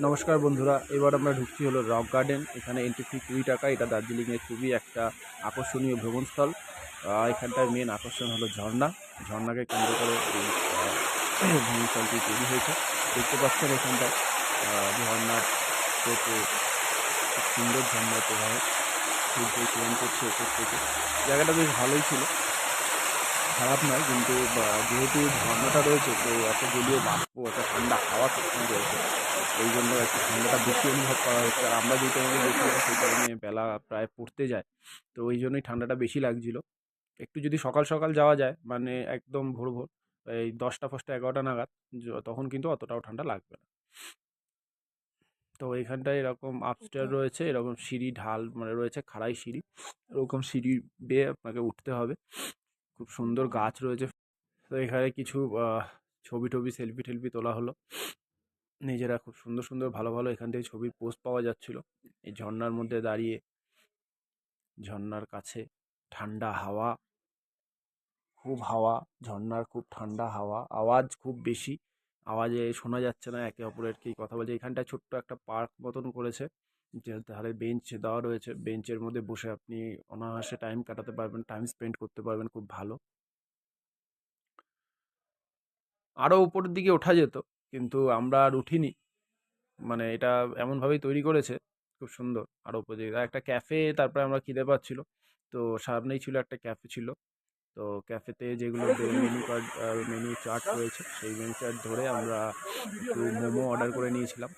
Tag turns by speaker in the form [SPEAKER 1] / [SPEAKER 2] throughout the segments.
[SPEAKER 1] নমস্কার বন্ধুরা, এবার আমরা ঢুকছি হলো রক গার্ডেন। এখানে এন্ট্রি ফি 20 টাকা। এটা দার্জিলিংয়ের খুবই একটা আকর্ষণীয় ভ্রমণস্থল। এখানটার মেন আকর্ষণ হলো ঝর্ণা। ঝর্ণাকে কেন্দ্র করে এই ভ্রমণস্থলটি তৈরি হয়েছে। দেখতে পাচ্ছেন এখানটায় ঝর্ণার স্রোতে খুব সুন্দর ঝর্ণার প্রবাহ, সূর্য কিরণ করছে ওপর থেকে। জায়গাটা বেশ ভালোই ছিল, খারাপ নয়, কিন্তু যেহেতু ঝর্ণাটা রয়েছে তো এত জলীয় বাষ্প, একটা ঠান্ডা হাওয়া সবসময় রয়েছে, এই জন্য একটু ঠান্ডাটা বেশি অনুভব করা হচ্ছে। আর আমরা যেই টাইমে গেছিলাম সেই টাইমে বেলা প্রায় পড়তে যায়, তো ওই জন্যই ঠান্ডাটা বেশি লাগছিল। একটু যদি সকাল সকাল যাওয়া যায়, মানে একদম ভোর ভোর, এই 10টা ফস্টা 11টা নাগাদ, তখন কিন্তু অতটাও ঠান্ডা লাগবে না। তো এইখানটায় এরকম আপস্টেয়ার রয়েছে, এরকম সিঁড়ি ঢাল মানে রয়েছে, খাড়াই সিঁড়ি, এরকম সিঁড়ি বেয়ে আপনাকে উঠতে হবে। খুব সুন্দর গাছ রয়েছে। তো এখানে কিছু ছবি টবি সেলফি টেলফি তোলা হলো। নিজেরা খুব সুন্দর সুন্দর ভালো ভালো এখান থেকে ছবির পোস্ট পাওয়া যাচ্ছিল এই ঝর্ণার মধ্যে দাঁড়িয়ে। ঝর্ণার কাছে ঠান্ডা হাওয়া, খুব হাওয়া, ঝর্ণার খুব ঠান্ডা হাওয়া, আওয়াজ খুব বেশি, আওয়াজে শোনা যাচ্ছে না একে অপরের কি কথা বলছে। এখানটায় ছোট্ট একটা পার্ক মতন করেছে, যে ধারে বেঞ্চ দেওয়া রয়েছে, বেঞ্চের মধ্যে বসে আপনি অনায়াসে টাইম কাটাতে পারবেন, টাইম স্পেন্ড করতে পারবেন, খুব ভালো। আরও উপরের দিকে ওঠা যেত, কিন্তু আমরা আর উঠিনি। মানে এটা এমনভাবেই তৈরি করেছে, খুব সুন্দর। আরও উপরে একটা ক্যাফে, তারপরে আমরা খিদে পাচ্ছিল, তো সামনেই ছিল একটা ক্যাফে ছিল। তো ক্যাফেতে যেগুলো মেনু কার্ড, মেনু চার্ট রয়েছে, সেই মেনু চার্ট ধরে আমরা একটু মোমো অর্ডার করে নিয়েছিলাম।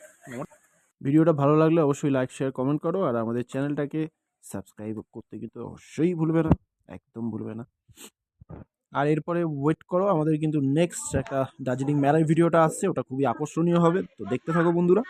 [SPEAKER 1] ভিডিওটা ভালো লাগলে অবশ্যই লাইক শেয়ার কমেন্ট করো, আর আমাদের চ্যানেলটাকে সাবস্ক্রাইব করতে কিন্তু অবশ্যই ভুলবে না, একদম ভুলবে না। আর এরপরে ওয়েট করো, আমাদের কিন্তু নেক্সট একটা দার্জিলিং মেলার ভিডিওটা আসছে, ওটা খুবই আকর্ষণীয় হবে, তো দেখতে থাকো বন্ধুরা।